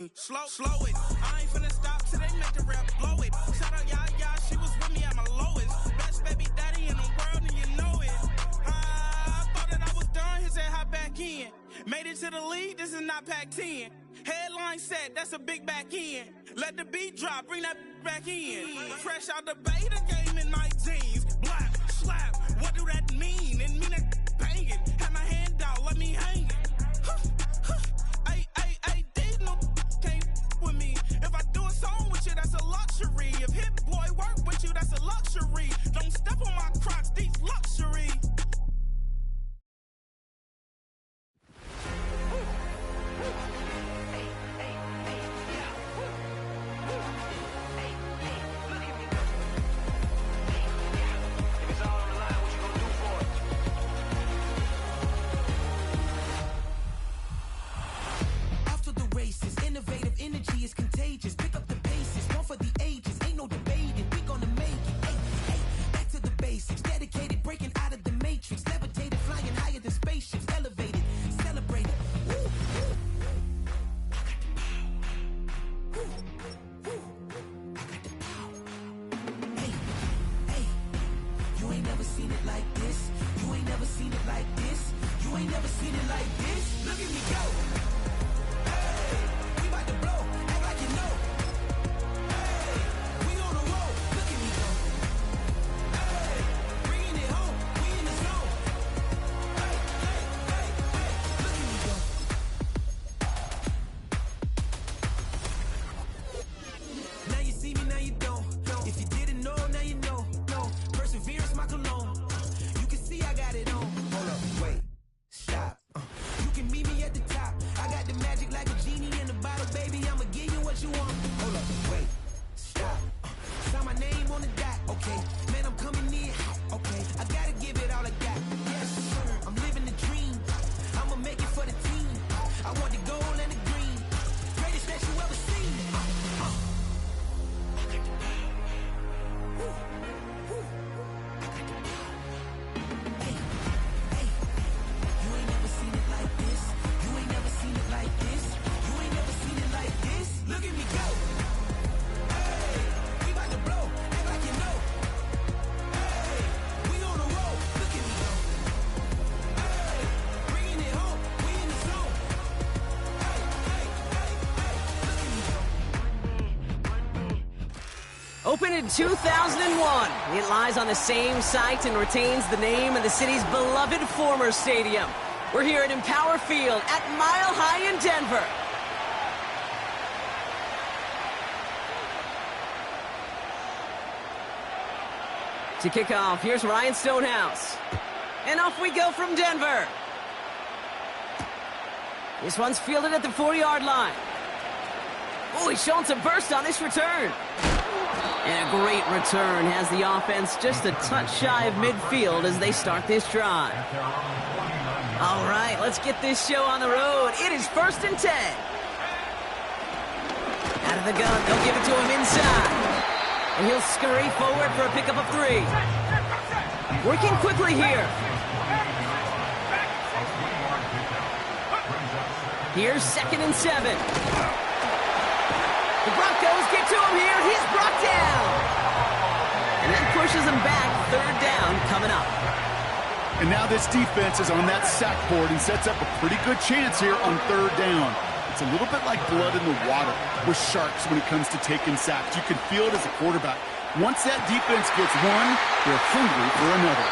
Slow it. I ain't finna stop till they make the rap blow it. Shout out, yeah, she was with me at my lowest. Best baby daddy in the world, and you know it. I thought that I was done, he said hop back in. Made it to the league, this is not Pac-10. Headline set, that's a big back end. Let the beat drop, bring that back in. Fresh out the beta game in my jeans. Black, slap, what do that mean? It mean that banging. Have my hand out, let me hang it. Can't with me. If I do a song with you, that's a luxury. If Hit Boy work with you, that's a luxury. Don't step on my Crocs, these luxury. Innovative energy is contagious. Pick up the bases, one for the ages. Ain't no debating, we gonna make it. Back to the basics. Dedicated, breaking out of the matrix. Levitated, flying higher than spaceships. Elevated, celebrated. Woo, woo. I got the power. Woo, woo. I got the power. Hey, you ain't never seen it like this. You ain't never seen it like this. You ain't never seen it like this. Look at me go. Opened in 2001, it lies on the same site and retains the name of the city's beloved former stadium. We're here at Empower Field at Mile High in Denver. To kick off, here's Ryan Stonehouse. And off we go from Denver. This one's fielded at the 4-yard line. Oh, he's showing some burst on this return. And a great return has the offense just a touch shy of midfield as they start this drive. All right, let's get this show on the road. It is 1st and 10. Out of the gun, they'll give it to him inside. And he'll scurry forward for a pickup of 3. Working quickly here. Here's 2nd and 7. The Broncos get to him here. He's brought down. And that pushes him back. 3rd down coming up. And now this defense is on that sack board and sets up a pretty good chance here on 3rd down. It's a little bit like blood in the water with sharks when it comes to taking sacks. You can feel it as a quarterback. Once that defense gets one, they're hungry for another.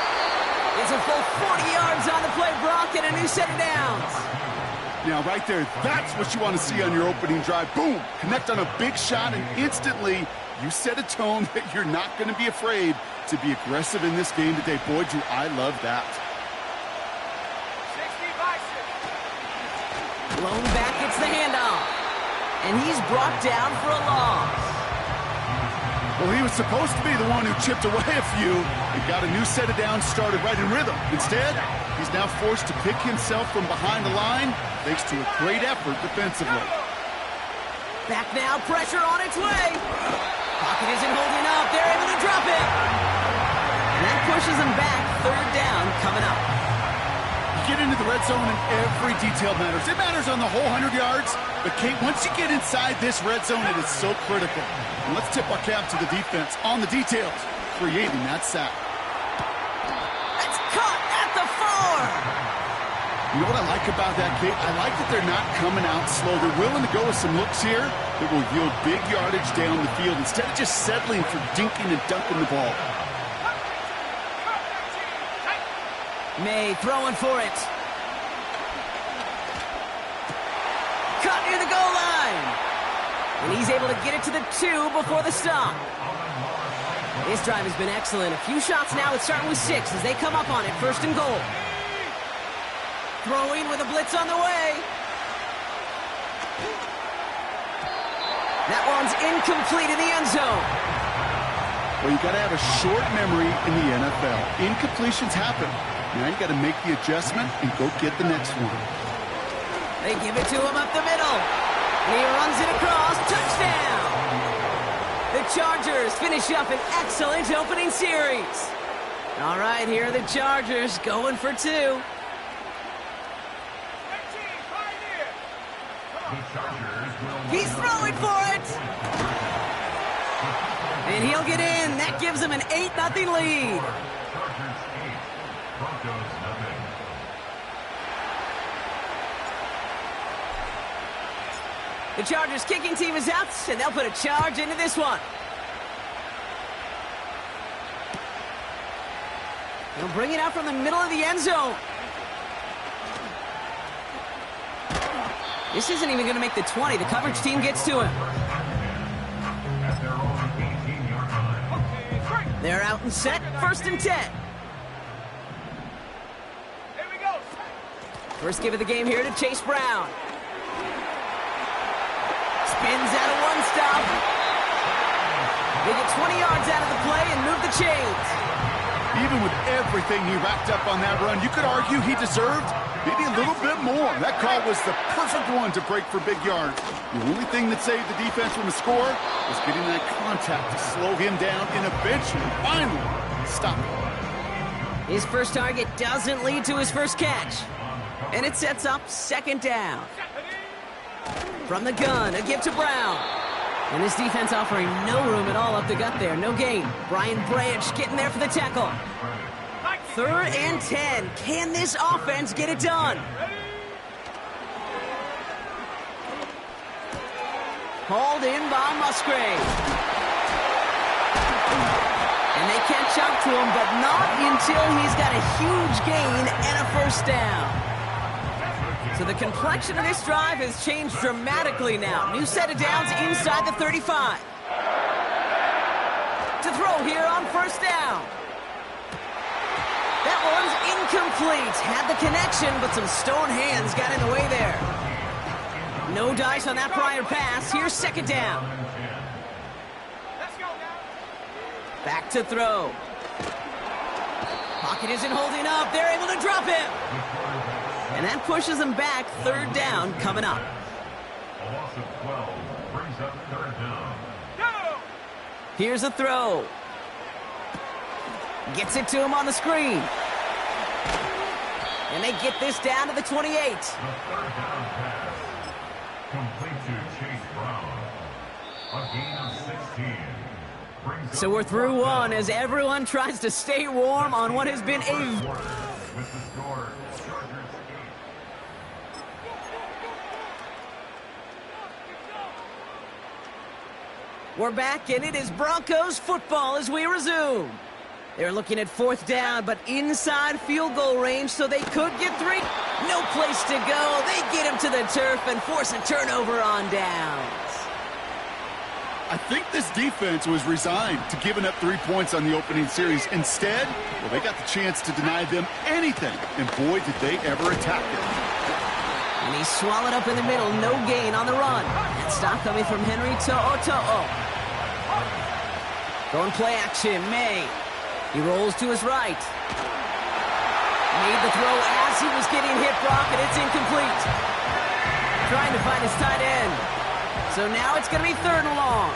It's a full 40 yards on the play, Brock, and a new set of downs. Now, right there, that's what you want to see on your opening drive. Boom! Connect on a big shot, and instantly you set a tone that you're not going to be afraid to be aggressive in this game today. Boy, do I love that. Blown back gets the handoff. And he's brought down for a loss. Well, he was supposed to be the one who chipped away a few and got a new set of downs started right in rhythm. Instead, he's now forced to pick himself from behind the line thanks to a great effort defensively. Back now, pressure on its way. Pocket isn't holding up. They're able to drop it. And that pushes him back. 3rd down coming up. You get into the red zone and every detail matters. It matters on the whole 100 yards. But, Kate, once you get inside this red zone, it is so critical. And let's tip our cap to the defense on the details, creating that sack. That's caught at the 4. You know what I like about that, Kate? I like that they're not coming out slow. They're willing to go with some looks here that will yield big yardage down the field instead of just settling for dinking and dunking the ball. May throwing for it. Caught near the goal line. And he's able to get it to the 2 before the stop. This drive has been excellent. A few shots now. It's starting with 6 as they come up on it. 1st and goal. Throwing with a blitz on the way. That one's incomplete in the end zone. Well, you got to have a short memory in the NFL. Incompletions happen. Now you got to make the adjustment and go get the next one. They give it to him up the middle. And he runs it across. Touchdown! The Chargers finish up an excellent opening series. All right, here are the Chargers going for 2. He's throwing for it. And he'll get in. That gives him an 8-0 lead. The Chargers kicking team is out, and they'll put a charge into this one. They'll bring it out from the middle of the end zone. This isn't even going to make the 20. The coverage team gets to him. They're out and set. 1st and 10. First give of the game here to Chase Brown. Spins out of one stop. They get 20 yards out of the play and move the chains. Even with everything he racked up on that run, you could argue he deserved maybe a little bit more. That call was the perfect one to break for big yards. The only thing that saved the defense from a score was getting that contact to slow him down and eventually, finally, stop him. His first target doesn't lead to his first catch. And it sets up 2nd down. From the gun, a give to Brown. And this defense offering no room at all up the gut there. No gain. Brian Branch getting there for the tackle. 3rd and 10. Can this offense get it done? Hauled in by Musgrave. And they catch up to him, but not until he's got a huge gain and a 1st down. So the complexion of this drive has changed dramatically now. New set of downs inside the 35. To throw here on 1st down. That one's incomplete. Had the connection, but some stone hands got in the way there. No dice on that prior pass. Here's 2nd down. Back to throw. Pocket isn't holding up. They're able to drop him. And that pushes them back. 3rd down coming up. A loss of 12 brings up 3rd down. Here's a throw. Gets it to him on the screen. And they get this down to the 28. The 3rd down pass. Complete to Chase Brown. A gain of 16. So we're through one as everyone tries to stay warm on what has been a... With the score, Chargers 8. We're back, and it is Broncos football as we resume. They're looking at 4th down, but inside field goal range, so they could get 3. No place to go. They get him to the turf and force a turnover on downs. I think this defense was resigned to giving up 3 points on the opening series. Instead, well, they got the chance to deny them anything, and boy, did they ever attack it. And he's swallowed up in the middle. No gain on the run. That stop coming from Henry To'o. Going play action, May. He rolls to his right. Made the throw as he was getting hit, Brock, and it's incomplete. Trying to find his tight end. So now it's going to be 3rd and long.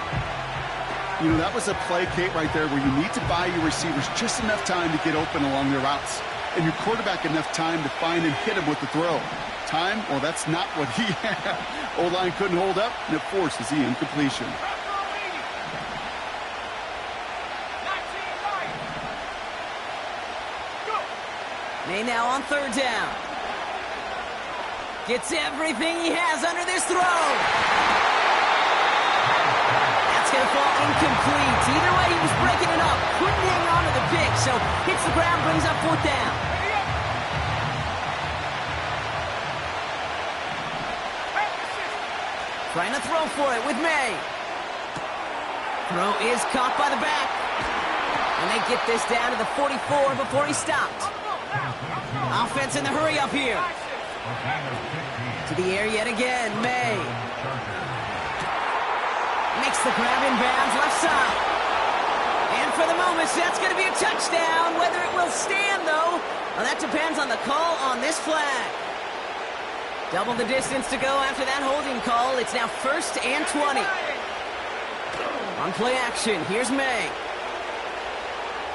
You know, that was a play, Kate, right there where you need to buy your receivers just enough time to get open along their routes. and your quarterback enough time to find and hit him with the throw. Time, well, that's not what he had. O-line couldn't hold up, and it forces the incompletion. May now on third down. Gets everything he has under this throw. That's going to fall incomplete. Either way, he was breaking it up. Couldn't hang on to the pick, so hits the ground, brings up fourth down. Trying to throw for it with May. Throw is caught by the back. And they get this down to the 44 before he stopped. Offense in the hurry up here. To the air yet again, May. Makes the grab in bounds, left side. And for the moment, that's going to be a touchdown. Whether it will stand, though, well, that depends on the call on this flag. Double the distance to go after that holding call. It's now 1st and 20. On play action, here's May.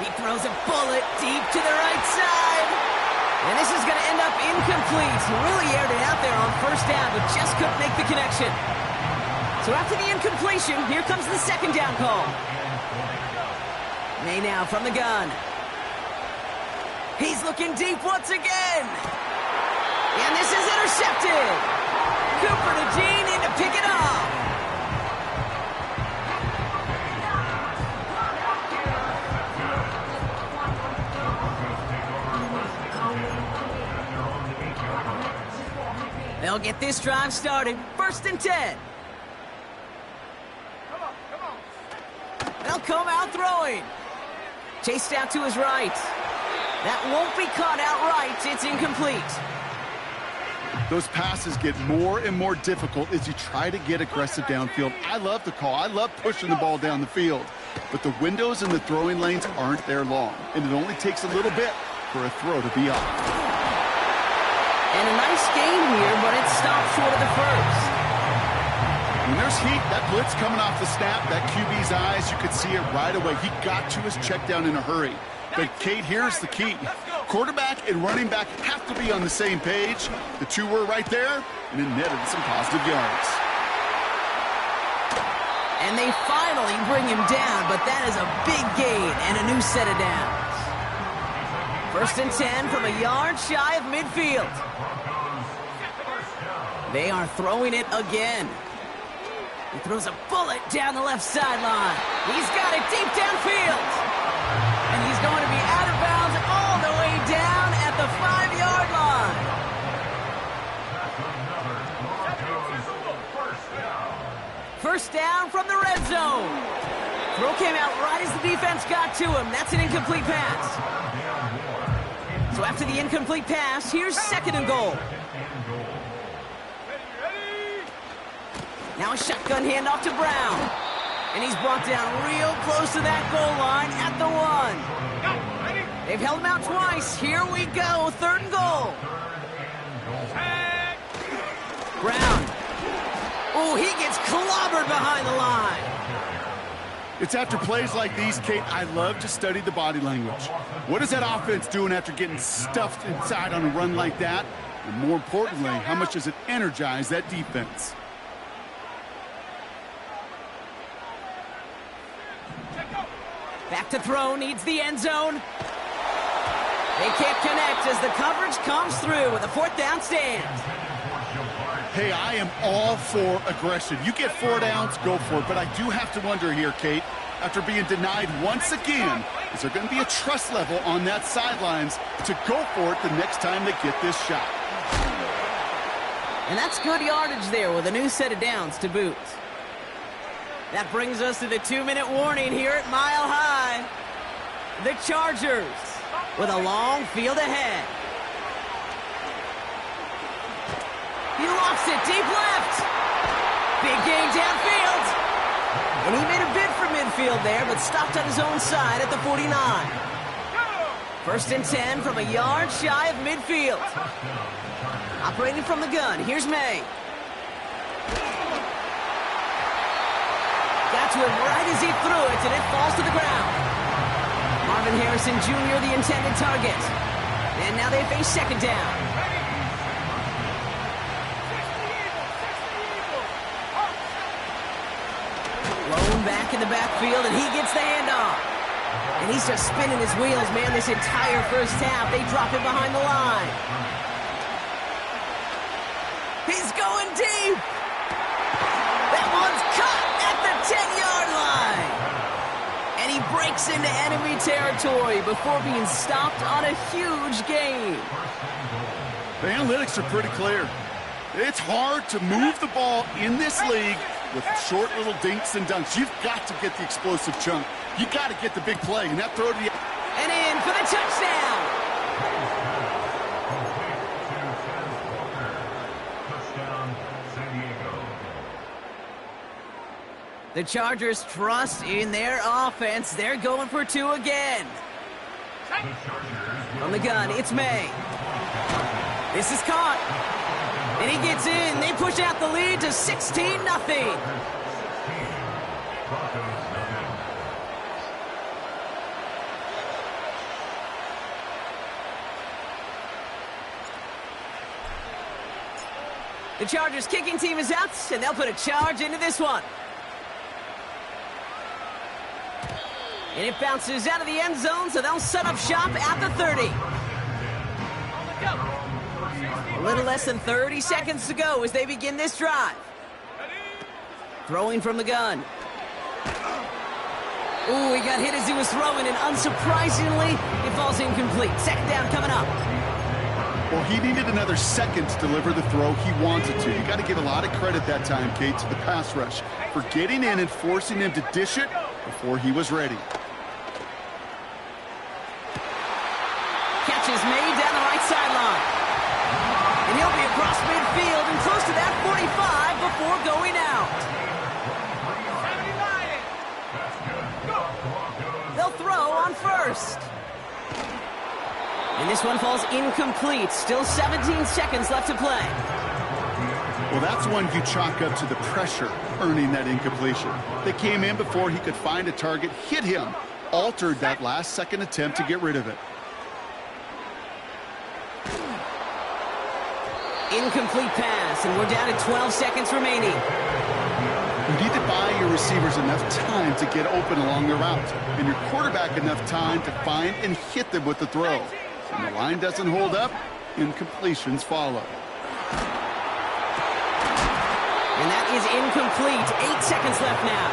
He throws a bullet deep to the right side. And this is going to end up incomplete. He really aired it out there on first down, but just couldn't make the connection. So after the incompletion, here comes the second down call. May now from the gun. He's looking deep once again. And this is intercepted. Cooper to Dean in to pick it up. They'll get this drive started. 1st and 10. They'll come out throwing. Chased out to his right. That won't be caught outright. It's incomplete. Those passes get more and more difficult as you try to get aggressive downfield. I love the call. I love pushing the ball down the field. But the windows in the throwing lanes aren't there long. And it only takes a little bit for a throw to be off. And a nice game here, but it stopped short of the first. When there's heat, that blitz coming off the snap, that QB's eyes, you could see it right away. He got to his check down in a hurry. But, Kate, here's the key. Quarterback and running back have to be on the same page. The two were right there, and it netted some positive yards. And they finally bring him down, but that is a big gain and a new set of downs. 1st and 10 from a yard shy of midfield. They are throwing it again. He throws a bullet down the left sideline. He's got it deep downfield. And he's going to be out of bounds all the way down at the 5-yard line. First down from the red zone. Throw came out right as the defense got to him. That's an incomplete pass. So after the incomplete pass, here's 2nd and goal. Now a shotgun handoff to Brown. And he's brought down real close to that goal line at the 1. They've held him out twice. Here we go. 3rd and goal. Brown. Oh, he gets clobbered behind the line. It's after plays like these, Kate, I love to study the body language. What is that offense doing after getting stuffed inside on a run like that? And more importantly, how much does it energize that defense? Back to throw, needs the end zone. They can't connect as the coverage comes through with a 4th down stand. Hey, I am all for aggression. You get 4 downs, go for it. But I do have to wonder here, Kate, after being denied once again, is there going to be a trust level on that sidelines to go for it the next time they get this shot? And that's good yardage there with a new set of downs to boot. That brings us to the 2-minute warning here at Mile High. The Chargers with a long field ahead. He lofts it deep left. Big gain downfield. And he made a bid for midfield there, but stopped on his own side at the 49. 1st and 10 from a yard shy of midfield. Operating from the gun, here's May. Got to him right as he threw it, and it falls to the ground. Marvin Harrison Jr., the intended target. And now they face second down. Blown back in the backfield, and he gets the handoff. And he's just spinning his wheels, man, this entire first half. They drop him behind the line. He's going deep. That one's caught at the 10-yard line. And he breaks into enemy territory before being stopped on a huge gain. The analytics are pretty clear. It's hard to move the ball in this league with short little dinks and dunks. You've got to get the explosive chunk. You got to get the big play, and that throw to the... And in for the touchdown. Touchdown, San Diego. The Chargers trust in their offense. They're going for two again. From the gun, it's May. This is caught. And he gets in. They push out the lead to 16-0. The Chargers kicking team is out, and they'll put a charge into this one. And it bounces out of the end zone, so they'll set up shop at the 30. A little less than 30 seconds to go as they begin this drive. Throwing from the gun. Ooh, he got hit as he was throwing, and unsurprisingly, it falls incomplete. Second down coming up. Well, he needed another second to deliver the throw he wanted to. You got to give a lot of credit that time, Kate, to the pass rush for getting in and forcing him to dish it before he was ready. Catch is made down the right sideline. And he'll be across midfield and close to that 45 before going out. They'll throw on first. And this one falls incomplete. Still 17 seconds left to play. Well, that's one you chalk up to the pressure earning that incompletion. They came in before he could find a target, hit him, altered that last second attempt to get rid of it. Incomplete pass, and we're down to 12 seconds remaining. You need to buy your receivers enough time to get open along the route, and your quarterback enough time to find and hit them with the throw. When the line doesn't hold up, incompletions follow. And that is incomplete. 8 seconds left now.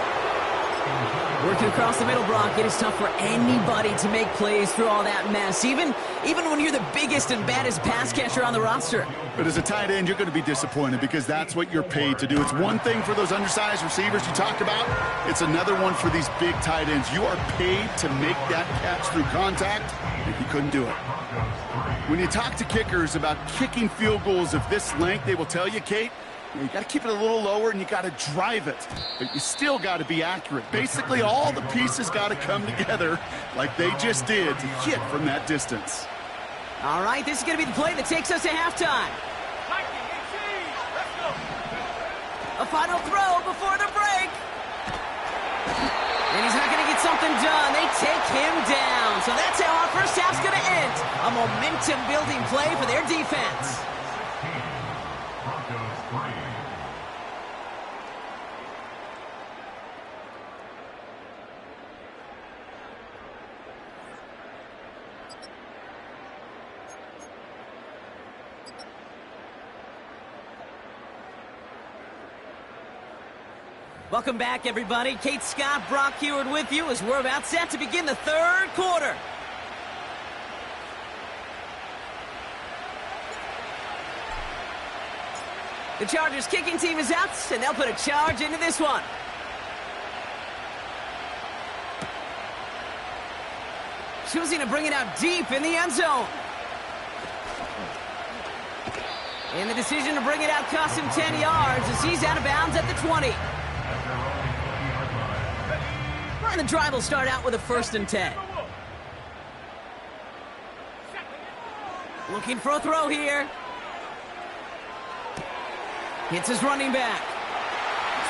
Working across the middle, Brock, it is tough for anybody to make plays through all that mess, even when you're the biggest and baddest pass catcher on the roster. But as a tight end, you're going to be disappointed because that's what you're paid to do. It's one thing for those undersized receivers you talked about. It's another one for these big tight ends. You are paid to make that catch through contact, and he couldn't do it. When you talk to kickers about kicking field goals of this length, they will tell you, Kate, you got to keep it a little lower and you got to drive it. But you still got to be accurate. Basically, all the pieces got to come together like they just did to hit from that distance. All right, this is going to be the play that takes us to halftime. A final throw before the break. And he's not going to get something done. They take him down. So that's how our first half's going to end. A momentum-building play for their defense. Welcome back, everybody. Kate Scott, Brock Heward with you as we're about set to begin the third quarter. The Chargers kicking team is out, and they'll put a charge into this one. Choosing to bring it out deep in the end zone. And the decision to bring it out cost him 10 yards as he's out of bounds at the 20. And the drive will start out with a 1st and 10. Looking for a throw here. Hits his running back.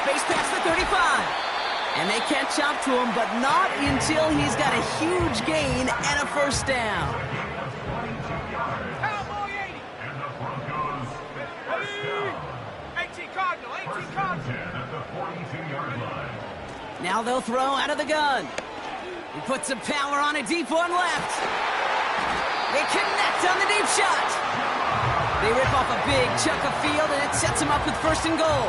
Space past the 35. And they catch up to him, but not until he's got a huge gain and a 1st down. First and 10 at the 42-yard line. Now they'll throw out of the gun. He puts some power on a deep one left. They connect on the deep shot. They rip off a big chunk of field, and it sets them up with first and goal.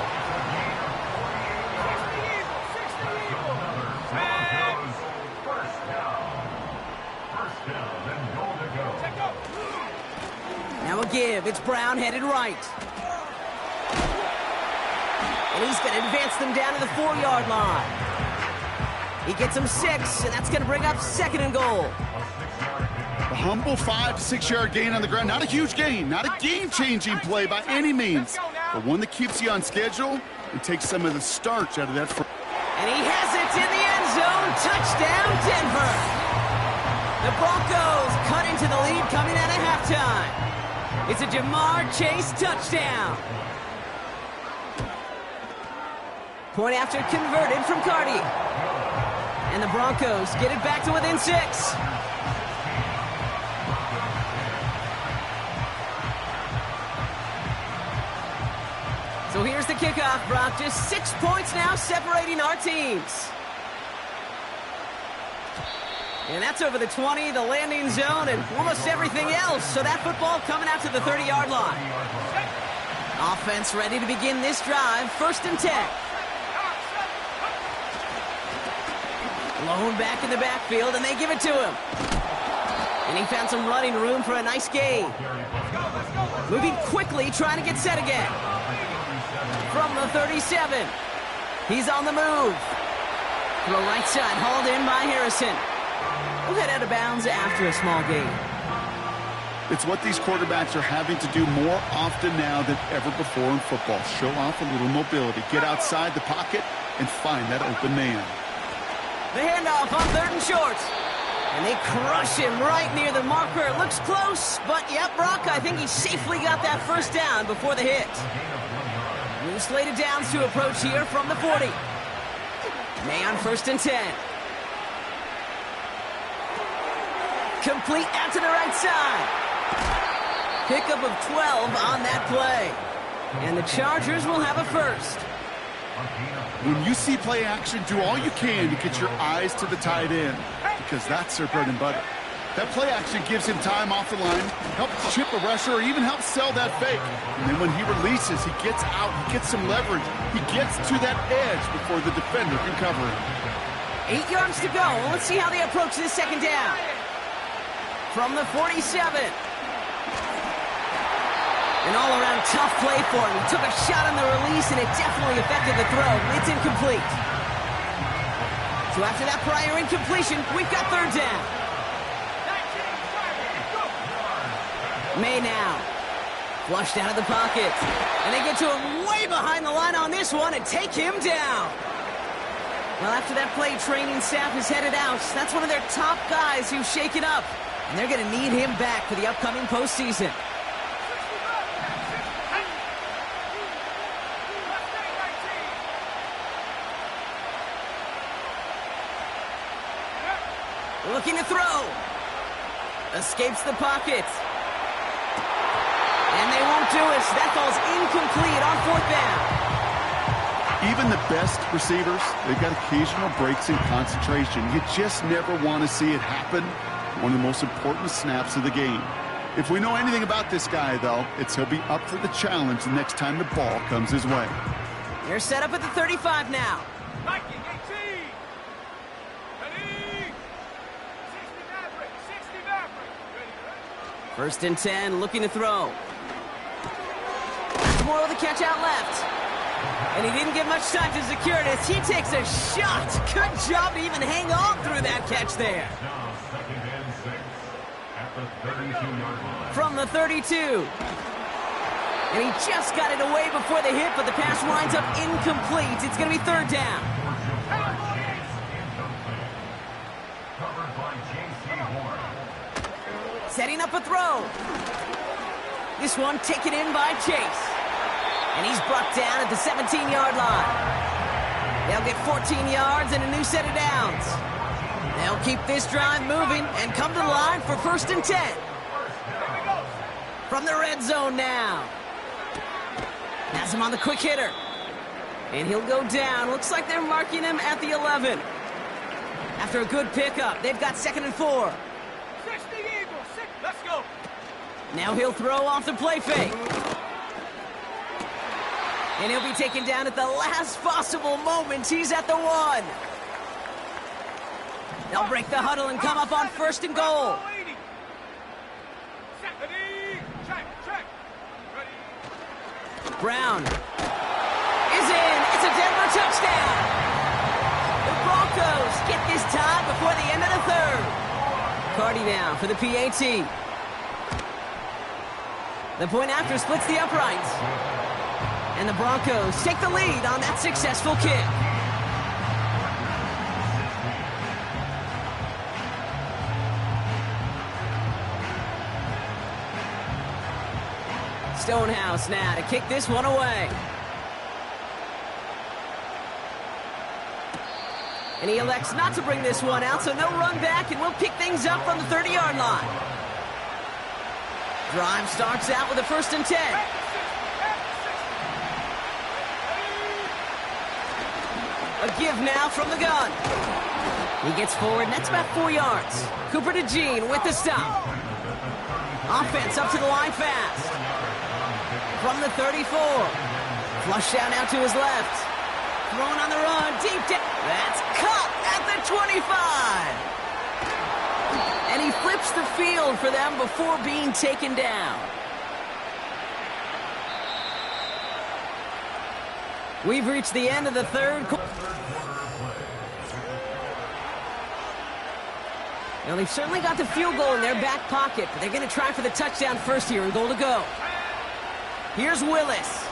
Now a give. It's Brown headed right. And he's going to advance them down to the 4-yard line. He gets them 6, and that's going to bring up second and goal. A humble 5 to 6 yard gain on the ground. Not a huge gain, not a game-changing play by any means, but one that keeps you on schedule and takes some of the starch out of that. And he has it in the end zone. Touchdown, Denver. The Broncos cut into the lead coming out of halftime. It's a Jamar Chase touchdown. Point after converted from Cardi. And the Broncos get it back to within 6. So here's the kickoff, Brock. Just 6 points now separating our teams. And that's over the 20, the landing zone, and almost everything else. So that football coming out to the 30-yard line. Offense ready to begin this drive. First and 10. Blown back in the backfield, and they give it to him. And he found some running room for a nice gain. Moving quickly, trying to get set again. From the 37. He's on the move. Throw right side, hauled in by Harrison. We'll head out of bounds after a small gain. It's what these quarterbacks are having to do more often now than ever before in football. Show off a little mobility. Get outside the pocket and find that open man. The handoff on 3rd and short. And they crush him right near the marker. It looks close, but yep, Brock, I think he safely got that first down before the hit. New slated downs to approach here from the 40. May on 1st and 10. Complete out to the right side. Pickup of 12 on that play. And the Chargers will have a first. When you see play action, do all you can to get your eyes to the tight end, because that's their bread and butter. That play action gives him time off the line, helps chip a rusher, or even helps sell that fake. And then when he releases, he gets out, he gets some leverage. He gets to that edge before the defender can cover him. 8 yards to go. Let's see how they approach this second down. From the 47. An all-around tough play for him. He took a shot on the release, and it definitely affected the throw. It's incomplete. So after that prior incompletion, we've got 3rd down. May now. Flushed out of the pocket. And they get to him way behind the line on this one and take him down. Well, after that play, training staff is headed out. That's one of their top guys who's shaken up. And they're going to need him back for the upcoming postseason. Looking to throw. Escapes the pocket. And they won't do it. That ball's incomplete on 4th down. Even the best receivers, they've got occasional breaks in concentration. You just never want to see it happen. One of the most important snaps of the game. If we know anything about this guy, though, it's he'll be up for the challenge the next time the ball comes his way. They're set up at the 35 now. First and 10, looking to throw. More with the catch out left. And he didn't get much time to secure it as he takes a shot. Good job to even hang on through that catch there. From the 32. And he just got it away before the hit, but the pass winds up incomplete. It's going to be 3rd down. Setting up a throw. This one taken in by Chase. And he's brought down at the 17-yard line. They'll get 14 yards and a new set of downs. They'll keep this drive moving and come to the line for 1st and 10. From the red zone now. Has him on the quick hitter. And he'll go down. Looks like they're marking him at the 11. After a good pickup, they've got 2nd and 4. 60 Eagles, 6, let's go. Now he'll throw off the play fake. And he'll be taken down at the last possible moment. He's at the 1. They'll break the huddle and come up on 1st and goal. Brown is in. It's a Denver touchdown. The Broncos get this tie before the end of the 3rd. Cardi now for the PAT. The point after splits the uprights. And the Broncos take the lead on that successful kick. Stonehouse now to kick this one away. And he elects not to bring this one out, so no run back, and we'll pick things up from the 30-yard line. Drive starts out with a 1st and 10. A give now from the gun. He gets forward, and that's about 4 yards. Cooper to Jean with the stop. Offense up to the line fast. From the 34. Flush down out to his left. Thrown on the run, deep down. That's caught at the 25. And he flips the field for them before being taken down. We've reached the end of the 3rd quarter. Now, they've certainly got the field goal in their back pocket, but they're going to try for the touchdown first here and goal to go. Here's Willis.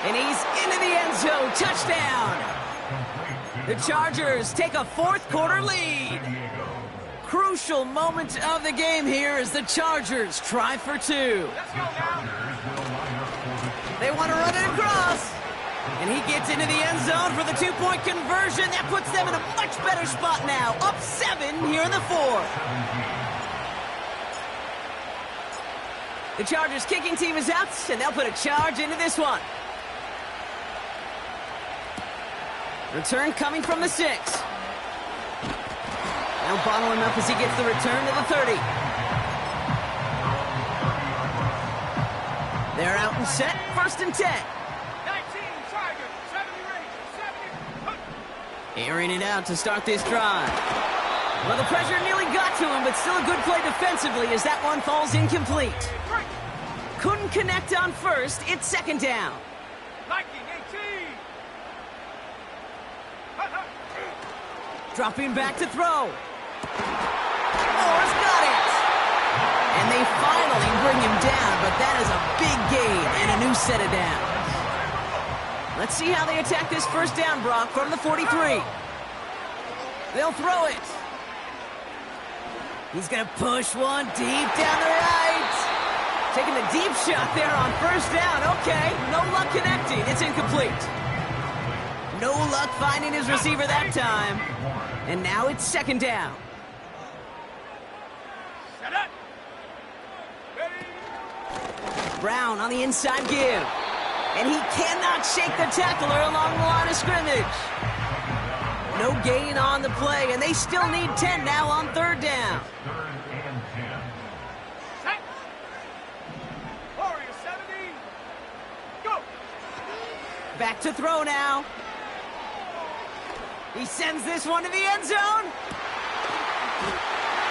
And he's into the end zone. Touchdown. The Chargers take a 4th quarter lead. Crucial moment of the game here as the Chargers try for 2. They want to run it across. And he gets into the end zone for the 2-point conversion. That puts them in a much better spot now. Up 7 here in the 4th. The Chargers kicking team is out, and they'll put a charge into this one. Return coming from the 6. Now bottle him up as he gets the return to the 30. They're out and set, 1st and 10. 19 Tigers, 70 Rangers, 70. Airing it out to start this drive. Well, the pressure nearly got to him, but still a good play defensively as that one falls incomplete. Couldn't connect on 1st. It's 2nd down. 1918. Dropping back to throw. Moore's got it. And they finally bring him down, but that is a big gain and a new set of downs. Let's see how they attack this 1st down, Brock, from the 43. They'll throw it. He's going to push one deep down the right. Taking the deep shot there on 1st down. Okay, no luck connecting. It's incomplete. No luck finding his receiver that time. And now it's 2nd down. Set up. Brown on the inside give. And he cannot shake the tackler along the line of scrimmage. No gain on the play, and they still need 10 now on 3rd down. 3rd and 10. Set. Warrior 70. Go. Back to throw now. He sends this one to the end zone.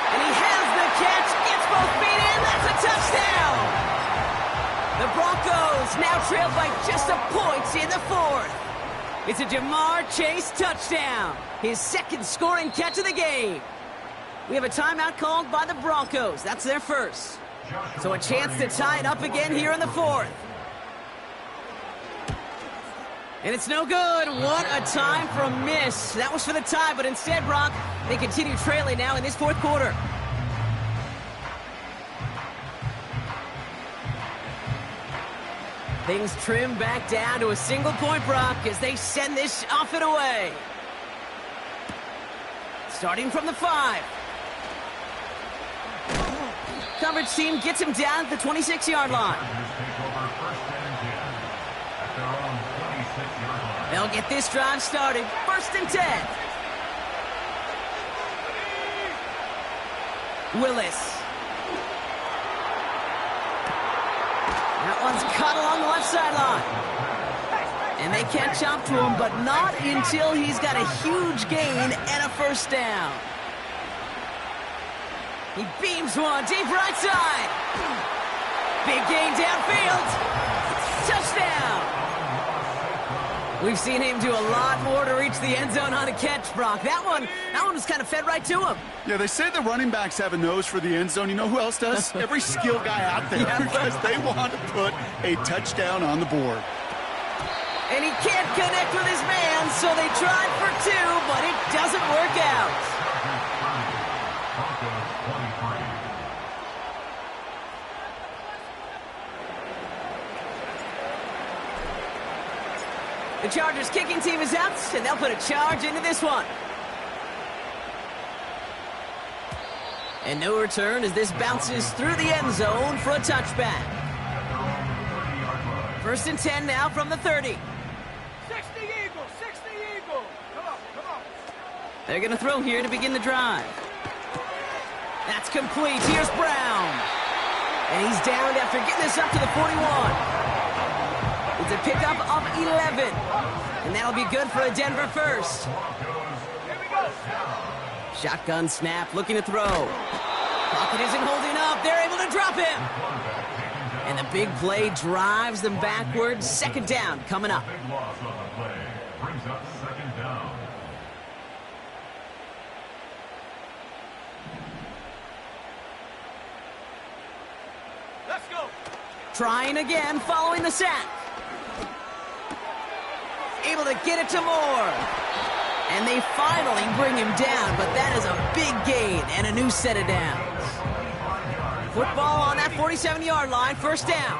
And he has the catch, gets both feet in, that's a touchdown! The Broncos now trail by just a point in the 4th. It's a Jamar Chase touchdown, his 2nd scoring catch of the game. We have a timeout called by the Broncos. That's their 1st. So a chance to tie it up again here in the 4th. And it's no good. What a time for a miss. That was for the tie, but instead, Brock, they continue trailing now in this 4th quarter. Things trim back down to a single point, Brock, as they send this off and away. Starting from the 5. Coverage team gets him down at the 26-yard line. Take over 1st and 10 at their own They'll get this drive started. 1st and 10. Willis. That one's cut along the left sideline. And they catch up to him, but not until he's got a huge gain and a 1st down. He beams one deep right side. Big gain downfield. Touchdown. We've seen him do a lot more to reach the end zone on a catch, Brock. That one was kind of fed right to him. Yeah, they say the running backs have a nose for the end zone. You know who else does? Every skill guy out there, because they want to put a touchdown on the board. And he can't connect with his man, so they tried for 2, but it doesn't work out. The Chargers kicking team is out, and they'll put a charge into this one. And no return as this bounces through the end zone for a touchback. 1st and 10 now from the 30. 60 Eagles, 60 Eagles. Come on. They're going to throw here to begin the drive. That's complete. Here's Brown. And he's down after getting this up to the 41. It's a pickup of 11. And that'll be good for a Denver 1st. Shotgun snap, looking to throw. Pocket isn't holding up. They're able to drop him. And the big play drives them backwards. 2nd down coming up. Big loss on the play brings up 2nd down. Let's go. Trying again following the sack. Able to get it to Moore. And they finally bring him down, but that is a big gain and a new set of downs. Football on that 47-yard line, 1st down.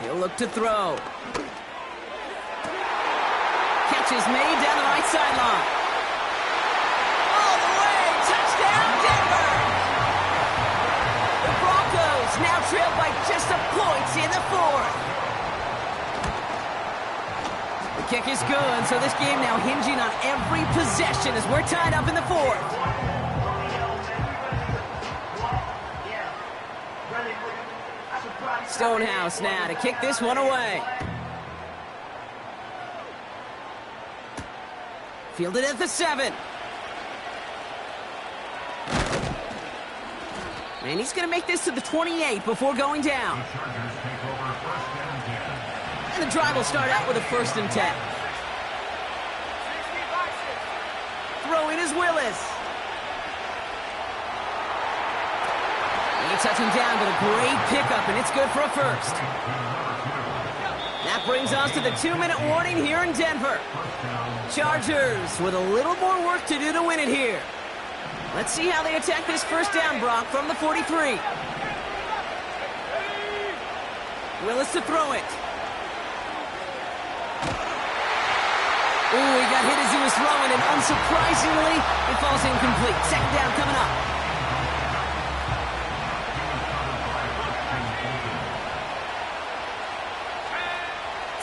He'll look to throw. Catch is made down the right sideline. All the way, touchdown Denver! The Broncos now trail by just a point in the 4th. The kick is good, so this game now hinging on every possession as we're tied up in the 4th. Stonehouse now to kick this one away. Fielded at the 7. And he's going to make this to the 28 before going down. And the drive will start out with a 1st and 10. Throw in is Willis. Touch him down, but a great pickup, and it's good for a 1st. That brings us to the 2-minute warning here in Denver. Chargers with a little more work to do to win it here. Let's see how they attack this 1st down, Brock, from the 43. Willis to throw it. Ooh, he got hit as he was throwing, and unsurprisingly, it falls incomplete. 2nd down coming up.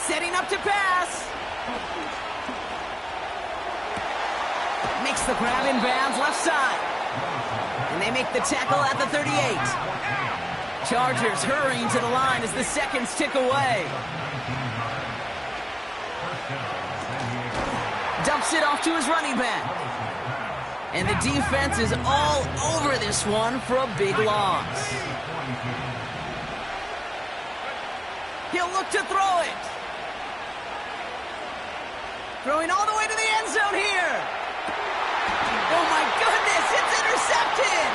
Setting up to pass. Makes the grab in bounds left side. And they make the tackle at the 38. Chargers hurrying to the line as the seconds tick away. Dumps it off to his running back. And the defense is all over this one for a big loss. He'll look to throw it. Throwing all the way to the end zone here. Oh my goodness, it's intercepted.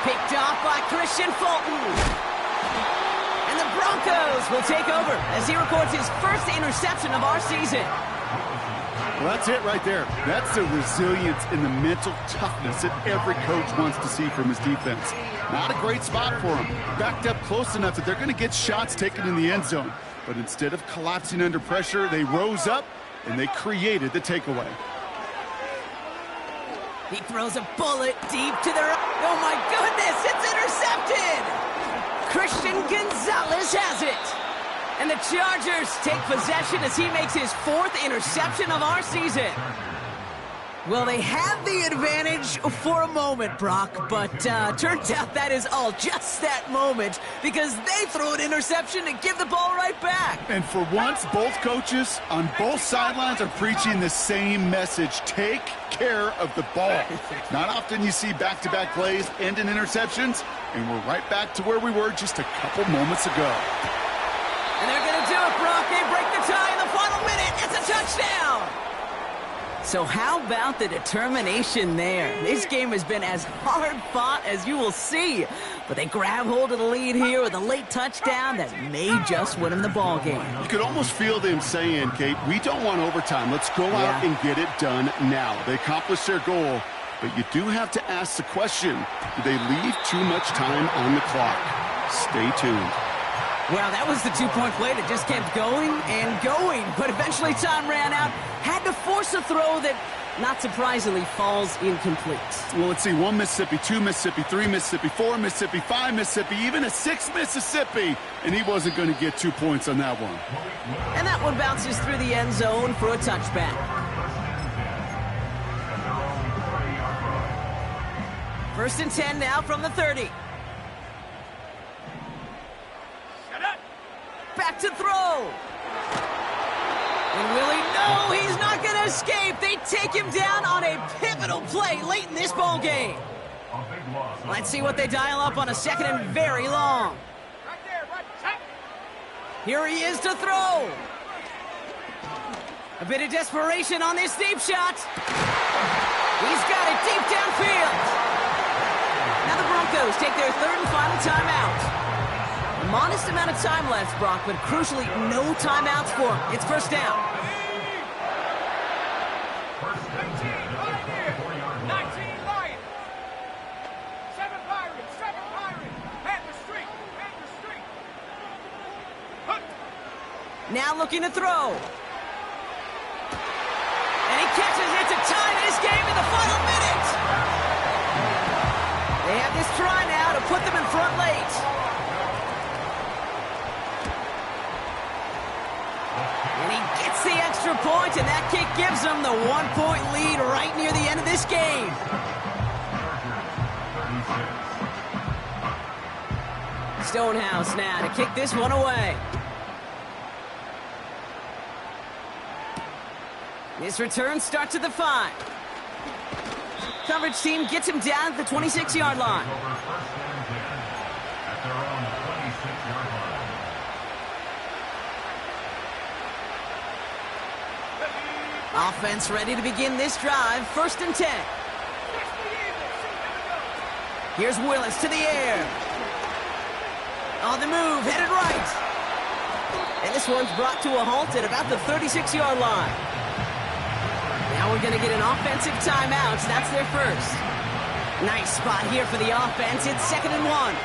Picked off by Christian Fulton. And the Broncos will take over as he records his 1st interception of our season. Well, that's it right there. That's the resilience and the mental toughness that every coach wants to see from his defense. Not a great spot for him. Backed up close enough that they're going to get shots taken in the end zone. But instead of collapsing under pressure, they rose up and they created the takeaway. He throws a bullet deep to the right. Oh my goodness, it's intercepted! Christian Gonzalez has it. And the Chargers take possession as he makes his 4th interception of our season. Well, they had the advantage for a moment, Brock, but turns out that is all just that moment because they throw an interception and give the ball right back. And for once, both coaches on both sidelines are preaching the same message. Take care of the ball. Not often you see back-to-back plays end in interceptions, and we're right back to where we were just a couple moments ago. And they're going to do it, Brock. They break the tie in the final minute. It's a touchdown. So how about the determination there? This game has been as hard-fought as you will see. But they grab hold of the lead here with a late touchdown that may just win them the ball game. You could almost feel them saying, Kate, we don't want overtime. Let's go out and get it done now. They accomplished their goal, but you do have to ask the question, do they leave too much time on the clock? Stay tuned. Well, that was the two-point play that just kept going and going, but eventually time ran out. Had to force a throw that, not surprisingly, falls incomplete. Well, let's see. 1 Mississippi, 2 Mississippi, 3 Mississippi, 4 Mississippi, 5 Mississippi, even a 6 Mississippi. And he wasn't going to get 2 points on that one. And that one bounces through the end zone for a touchback. First and 10 now from the 30. Back to throw. And will he? No, he's not going to escape. They take him down on a pivotal play late in this ball game. Let's see what they dial up on a 2nd and very long. Here he is to throw. A bit of desperation on this deep shot. He's got it deep downfield. Now the Broncos take their 3rd and final timeout. A modest amount of time left, Brock, but crucially, no timeouts for him. It's first down. 19 Lions. 7 Pirates. 7 Pirates. Panther Street. Panther Street. Now looking to throw. And he catches it to tie this game in the final minute. They have this try now to put them in front late. And he gets the extra point, and that kick gives them the 1-point lead right near the end of this game. Stonehouse now to kick this one away. This return starts at the 5. Coverage team gets him down at the 26-yard line. Offense ready to begin this drive. 1st and 10. Here's Willis to the air. On the move, headed right. And this one's brought to a halt at about the 36-yard line. Now we're going to get an offensive timeout. That's their first. Nice spot here for the offense. It's 2nd and 1.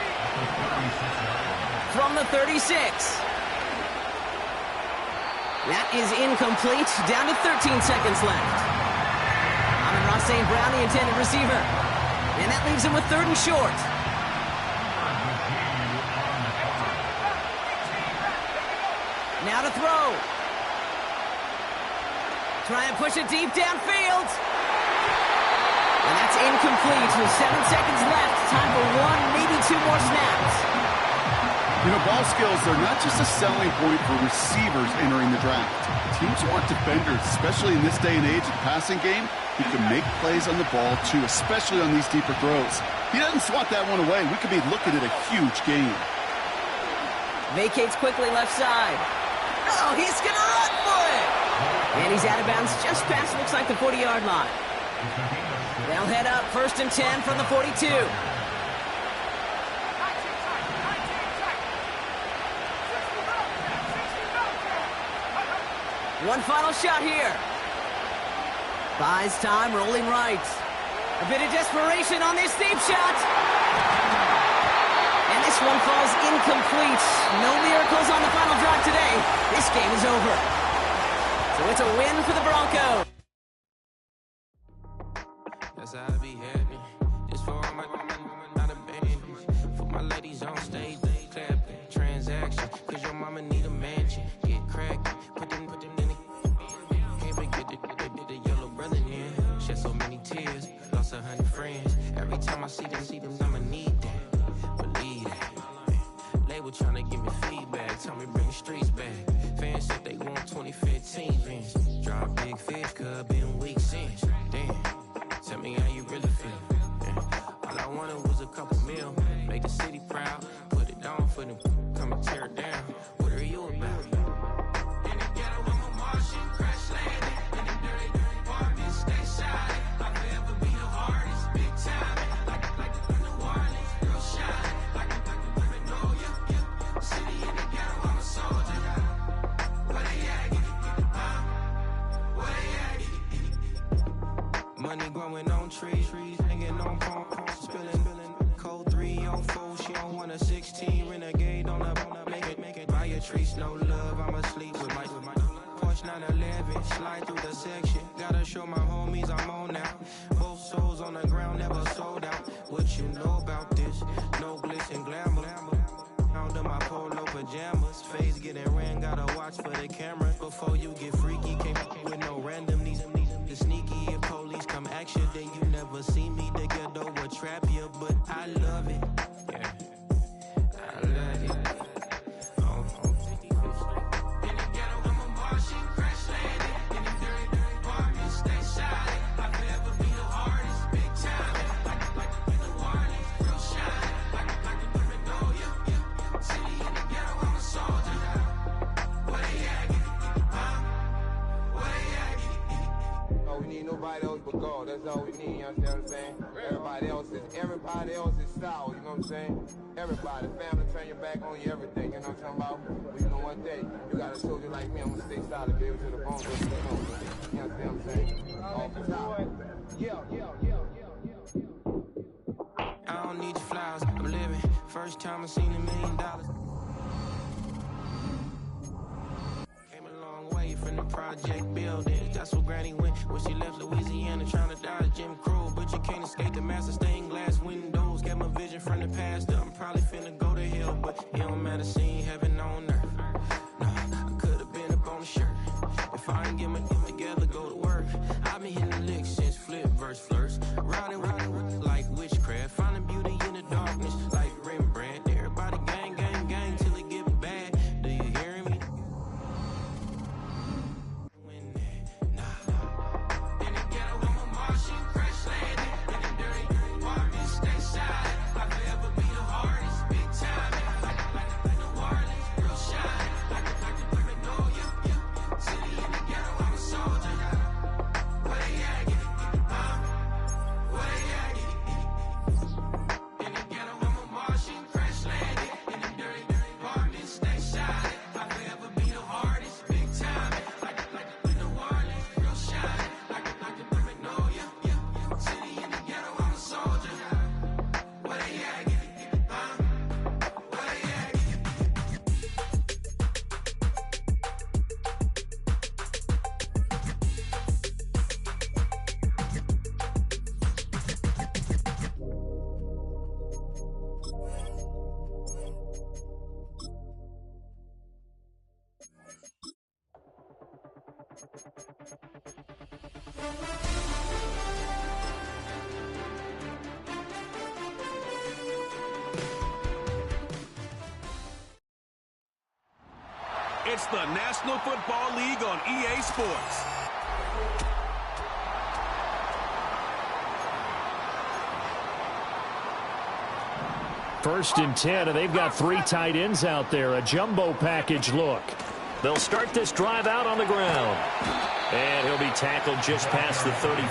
From the 36. That is incomplete. Down to 13 seconds left. Amon-Ra St. Brown, the intended receiver. And that leaves him with 3rd and short. Now to throw. Try and push it deep downfield. And that's incomplete with 7 seconds left. Time for 1, maybe 2 more snaps. You know, ball skills are not just a selling point for receivers entering the draft. Teams want defenders, especially in this day and age of the passing game, who can make plays on the ball, too, especially on these deeper throws. He doesn't swat that one away. We could be looking at a huge game. Vacates quickly left side. Oh, he's going to run for it. And he's out of bounds just past, looks like, the 40-yard line. They'll head up 1st and 10 from the 42. One final shot here. Buys time, rolling right. A bit of desperation on this deep shot. And this one falls incomplete. No miracles on the final drive today. This game is over. So it's a win for the Broncos. That's how I be happening. This for all my not a baby. For my ladies on stage, clapping transaction. Cause your mama need a mansion. see them, I'ma need that. Believe that. Label tryna give me feedback, tell me bring streets back. Fans said they want 2015 Vince. Drop big fish, cuz been weeks since. Damn, tell me how you really feel. Yeah. All I wanted was a couple mil, make the city proud. Put it on for them, come and tear it down. What are you about? In the ghetto, I'm a Martian, crash landing. In the dirty, dirty apartment, stay silent. I'll forever be the hardest, big time. Like the New Orleans, real shine. Like the women know you, yeah. City in the ghetto, I'm a soldier. Where they at? Where they at? Money growing on trees, hanging on palms, spilling. Code 3 on 4, she don't want a 16. Renegade on the make it. Buy a tree, no love, I'ma sleep with my Porsche 911, slide through the section. Gotta show my homies I'm on now. Both souls on the ground, never sold out. What you know about this? No glitz and glamour. Under my polo pajamas, face getting ran, gotta watch for the camera. Before you get freaky, can't with no random these sneaky. If police come action, then you never see me. The ghetto will trap you, but I love it. Yeah, I love it. In the ghetto, I'm a Martian, crash landing. In the dirty, dirty apartment, stay silent. I'll forever be the hardest, big time. Like the New Orleans, real shine. Like the women know you, yeah. City in the ghetto, I'm a soldier. Where they at? Where they at? Oh, we need nobody else but God. That's all we need, you understand what I'm saying? Everybody else is sour, you know what I'm saying? Everybody, family, turn your back on you, everything, you know what I'm talking about? But you know one day, you got a soldier like me, I'm gonna stay solid, baby, to the bone, you understand what I'm saying? Off the top. I don't need your flowers, I'm living. First time I seen $1 million. Came a long way from the project buildings. That's where Granny went when she left Louisiana, trying to dodge Jim Crow. But you can't escape the master stained glass windows. Got my vision from the past. I'm probably finna go to hell, but it don't matter, seeing heaven on earth. No, I could have been up on the shirt. If I ain't get my thing together, go to work. I've been hitting the licks since flip verse flirts. Riding like witchcraft, finding beauty in the darkness like Rembrandt. Everybody gang, gang, gang till it get bad. Do you hear me? In the ghetto, I'm a Martian, crash landing. In the dirty, dirty apartment, stay silent. I'll forever be the hardest, big time. Like the New Orleans, real shine. Like the women know you, yeah. City in the ghetto, I'm a soldier. Where they at? Where they at? In the ghetto, I'm a Martian, crash landing. In the dirty, dirty apartment, stay silent. I'll forever be the hardest, big time. Like the New Orleans, real shine. Like the women know you, yeah. City in the ghetto, I'm a soldier. Where they at? Where they at? It's the National Football League on EA Sports. First and 10, and they've got 3 tight ends out there. A jumbo package look. They'll start this drive out on the ground. And he'll be tackled just past the 35.